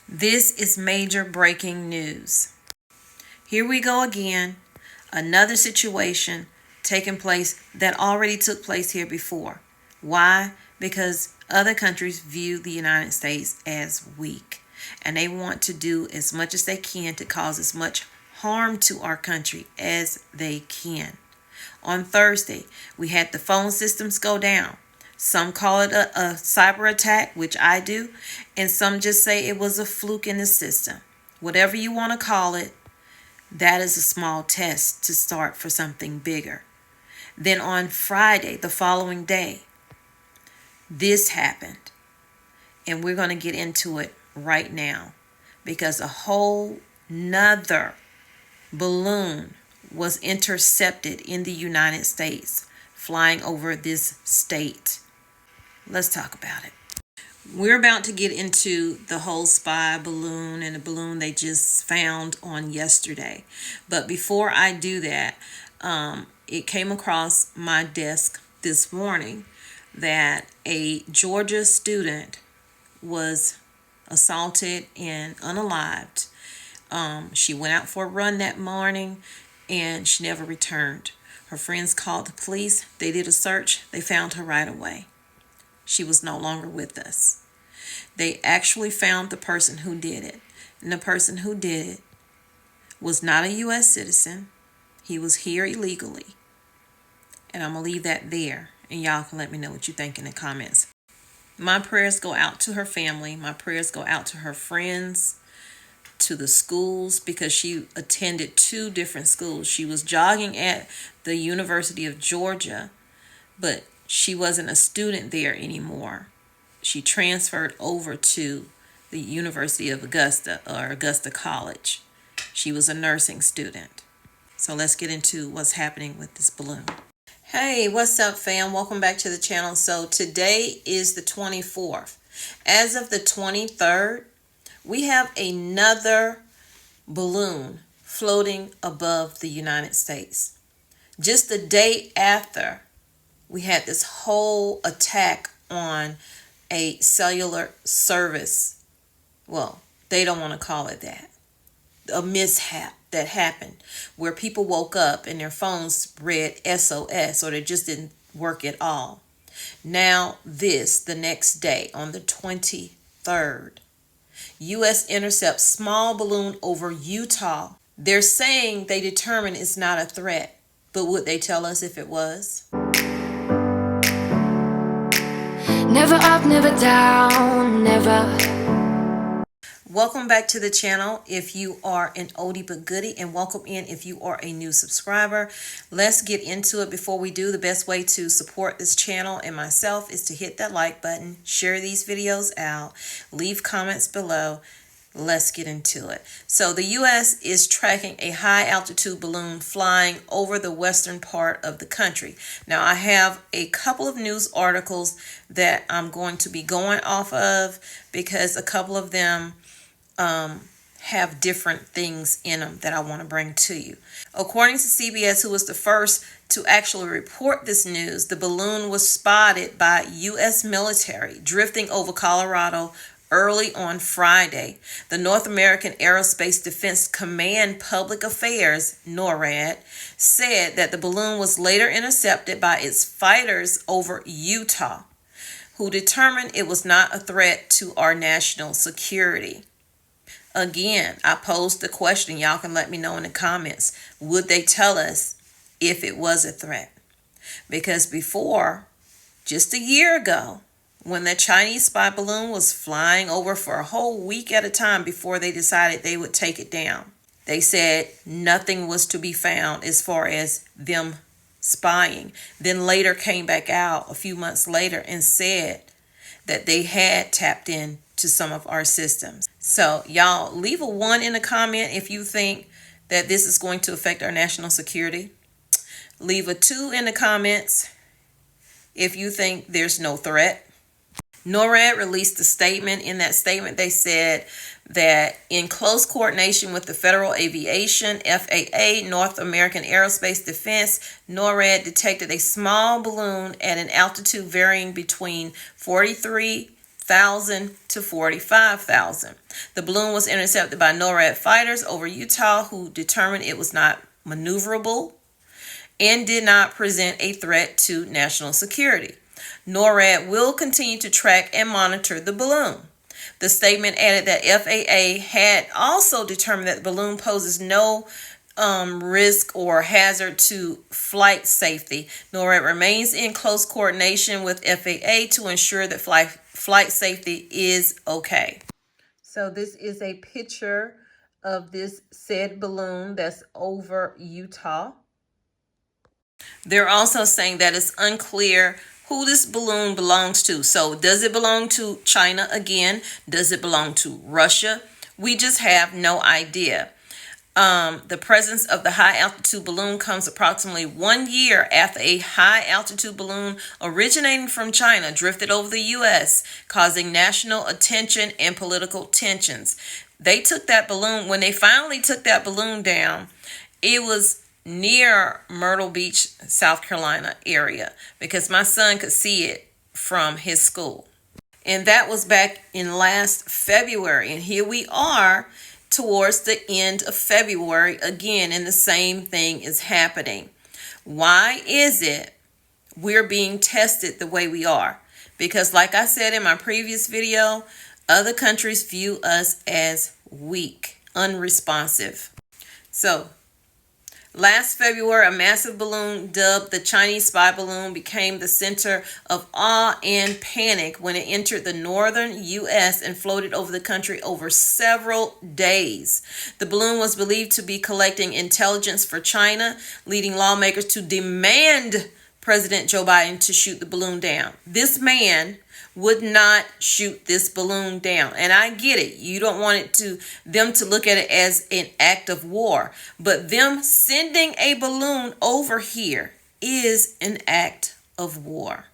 This is major breaking news. Here we go again. Another situation taking place that already took place here before. Why? Because other countries view the United States as weak, and they want to do as much as they can to cause as much harm to our country as they can. On Thursday, we had the phone systems go down. Some call it a cyber attack, which I do, and some just say it was a fluke in the system. Whatever you want to call it, that is a small test to start for something bigger. Then on Friday, the following day, this happened. And we're going to get into it right now because a whole nother balloon was intercepted in the United States, flying over this state. Let's talk about it. We're about to get into the whole spy balloon and the balloon they just found on yesterday. But before I do that, it came across my desk this morning that a Georgia student was assaulted and unalived. She went out for a run that morning and she never returned. Her friends called the police. They did a search. They found her right away. She was no longer with us. They actually found the person who did it. And the person who did it was not a U.S. citizen. He was here illegally. And I'm going to leave that there. And y'all can let me know what you think in the comments. My prayers go out to her family. My prayers go out to her friends, to the schools, because she attended 2 different schools. She was jogging at the University of Georgia, but she wasn't a student there anymore. She transferred over to the University of Augusta, or Augusta College. She was a nursing student. So let's get into what's happening with this balloon. Hey, what's up, fam? Welcome back to the channel. So today is the 24th. As of the 23rd, we have another balloon floating above the United States. Just the day after, we had this whole attack on a cellular service. Well, they don't want to call it that. A mishap that happened where people woke up and their phones read SOS, or they just didn't work at all. Now the next day on the 23rd, U.S. intercepts small balloon over Utah. They're saying they determine it's not a threat, but would they tell us if it was? Never up, never down, never. Welcome back to the channel if you are an oldie but goodie, and welcome in if you are a new subscriber. Let's get into it. Before we do, the best way to support this channel and myself is to hit that like button, share these videos out, leave comments below. Let's get into it. So the U.S. is tracking a high altitude balloon flying over the western part of the country. Now I have a couple of news articles that I'm going to be going off of because a couple of them have different things in them that I want to bring to you. According to CBS, who was the first to actually report this news, the balloon was spotted by U.S. military drifting over Colorado early on Friday. The North American Aerospace Defense Command Public Affairs, NORAD, said that the balloon was later intercepted by its fighters over Utah, who determined it was not a threat to our national security. Again, I posed the question. Y'all can let me know in the comments. Would they tell us if it was a threat? Because before, just a year ago, when the Chinese spy balloon was flying over for a whole week at a time before they decided they would take it down, they said nothing was to be found as far as them spying. Then later came back out a few months later and said that they had tapped in to some of our systems. So y'all leave a 1 in the comment if you think that this is going to affect our national security. Leave a 2 in the comments if you think there's no threat. NORAD released a statement. In that statement, they said that in close coordination with the Federal Aviation, FAA, North American Aerospace Defense, NORAD detected a small balloon at an altitude varying between 43 1,000 to 45,000. The balloon was intercepted by NORAD fighters over Utah, who determined it was not maneuverable and did not present a threat to national security. NORAD will continue to track and monitor the balloon. The statement added that FAA had also determined that the balloon poses no risk or hazard to flight safety. NORAD remains in close coordination with FAA to ensure that flight safety is okay. So this is a picture of this said balloon that's over Utah. They're also saying that it's unclear who this balloon belongs to. So does it belong to China again? Does it belong to Russia? We just have no idea. The presence of the high altitude balloon comes approximately 1 year after a high altitude balloon originating from China drifted over the U.S., causing national attention and political tensions. They took that balloon, when they finally took that balloon down, it was near Myrtle Beach, South Carolina area, because my son could see it from his school. And that was back in last February. And here we are towards the end of February again, and the same thing is happening. Why is it we're being tested the way we are? Because like I said in my previous video, other countries view us as weak, unresponsive. So last February, a massive balloon dubbed the Chinese spy balloon became the center of awe and panic when it entered the northern U.S. and floated over the country over several days. The balloon was believed to be collecting intelligence for China, leading lawmakers to demand President Joe Biden to shoot the balloon down. This man would not shoot this balloon down. And I get it. You don't want them to look at it as an act of war. But them sending a balloon over here is an act of war.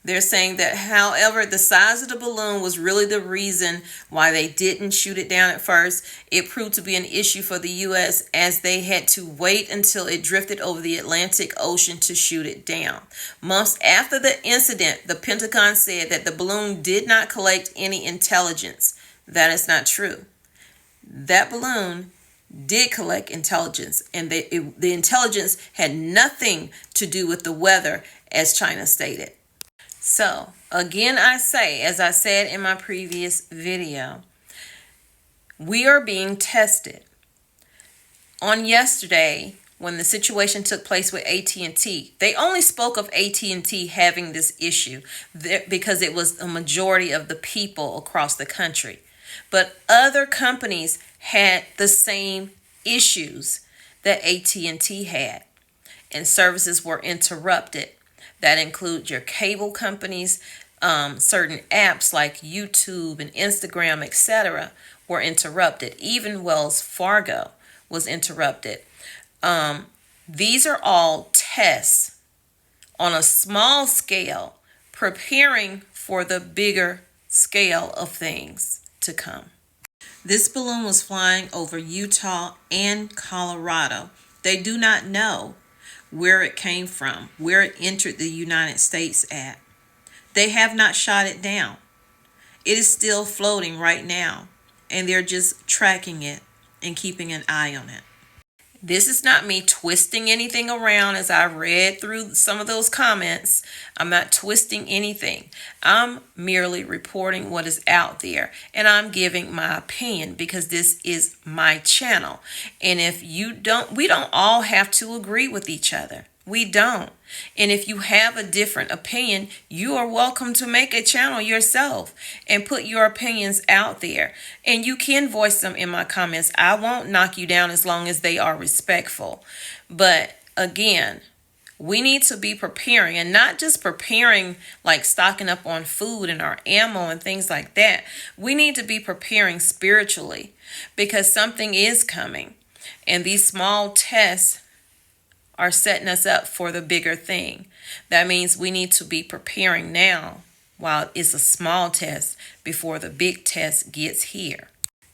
They're saying that, however, the size of the balloon was really the reason why they didn't shoot it down at first. It proved to be an issue for the U.S. as they had to wait until it drifted over the Atlantic Ocean to shoot it down. Months after the incident, the Pentagon said that the balloon did not collect any intelligence. That is not true. That balloon did collect intelligence, and the intelligence had nothing to do with the weather, as China stated. So, again, I say, as I said in my previous video, we are being tested. On yesterday, when the situation took place with AT&T, they only spoke of AT&T having this issue because it was a majority of the people across the country. But other companies had the same issues that AT&T had, and services were interrupted. That include your cable companies, certain apps like YouTube and Instagram, etc. were interrupted. Even Wells Fargo was interrupted. These are all tests on a small scale, preparing for the bigger scale of things to come. This balloon was flying over Utah and Colorado. They do not know where it came from, where it entered the United States at. They have not shot it down. It is still floating right now, and they're just tracking it and keeping an eye on it. This is not me twisting anything around. As I read through some of those comments, I'm not twisting anything. I'm merely reporting what is out there, and I'm giving my opinion because this is my channel. And if you don't, we don't all have to agree with each other. We don't. And if you have a different opinion, you are welcome to make a channel yourself and put your opinions out there. And you can voice them in my comments. I won't knock you down as long as they are respectful. But again, we need to be preparing, and not just preparing like stocking up on food and our ammo and things like that. We need to be preparing spiritually because something is coming. And these small tests are setting us up for the bigger thing. That means we need to be preparing now while it's a small test before the big test gets here.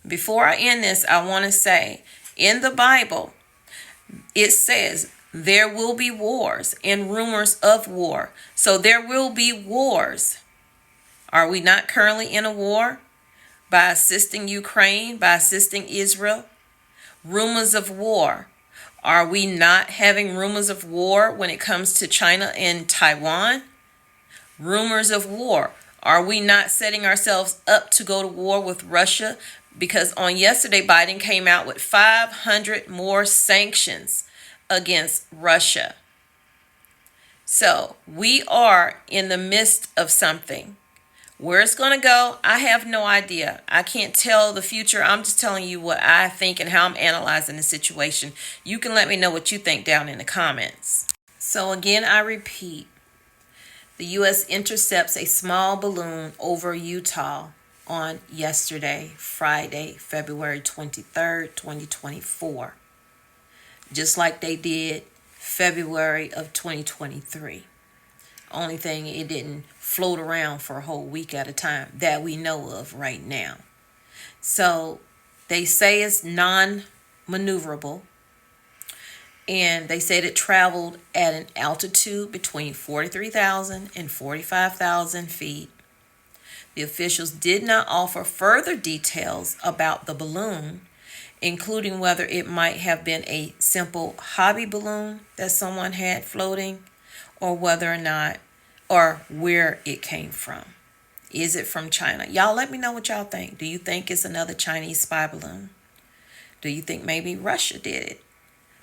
Before I end this, I want to say in the Bible, it says there will be wars and rumors of war. So there will be wars. Are we not currently in a war by assisting Ukraine, by assisting Israel? Rumors of war. Are we not having rumors of war when it comes to China and Taiwan? Rumors of war. Are we not setting ourselves up to go to war with Russia? Because on yesterday, Biden came out with 500 more sanctions against Russia. So we are in the midst of something. Where it's going to go, I have no idea. I can't tell the future. I'm just telling you what I think and how I'm analyzing the situation. You can let me know what you think down in the comments. So again, I repeat, the U.S. intercepts a small balloon over Utah on yesterday, Friday, February 23rd, 2024. Just like they did February of 2023. Only thing, it didn't float around for a whole week at a time that we know of right now. So they say it's non-maneuverable. And they said it traveled at an altitude between 43,000 and 45,000 feet. The officials did not offer further details about the balloon, including whether it might have been a simple hobby balloon that someone had floating, or whether or not, or where it came from. Is it from China? Y'all let me know what y'all think. Do you think it's another Chinese spy balloon? Do you think maybe Russia did it?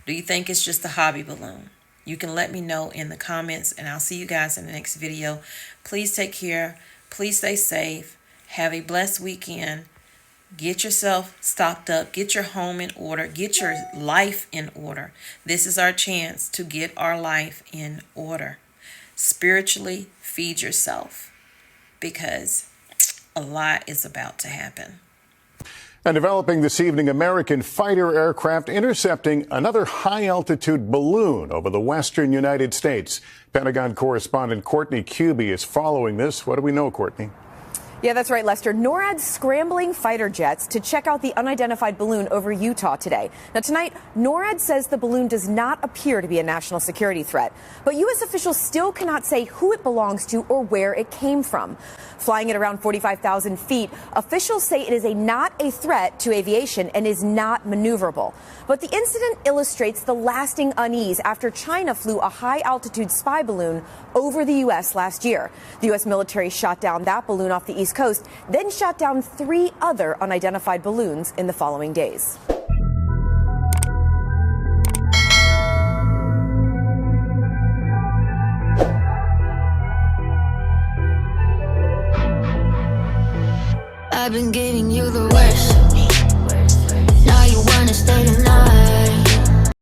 Do you think it's just a hobby balloon? You can let me know in the comments, and I'll see you guys in the next video. Please take care. Please stay safe. Have a blessed weekend. Get yourself stocked up. Get your home in order. Get your life in order. This is our chance to get our life in order. Spiritually, feed yourself, because a lot is about to happen. And developing this evening, American fighter aircraft intercepting another high-altitude balloon over the western United States. Pentagon correspondent Courtney Cubie is following this. What do we know, Courtney? Yeah, that's right, Lester. NORAD's scrambling fighter jets to check out the unidentified balloon over Utah today. Now, tonight, NORAD says the balloon does not appear to be a national security threat, but U.S. officials still cannot say who it belongs to or where it came from. Flying at around 45,000 feet, officials say it is not a threat to aviation and is not maneuverable. But the incident illustrates the lasting unease after China flew a high-altitude spy balloon over the U.S. last year. The U.S. military shot down that balloon off the East Coast, then shot down 3 other unidentified balloons in the following days. I've been getting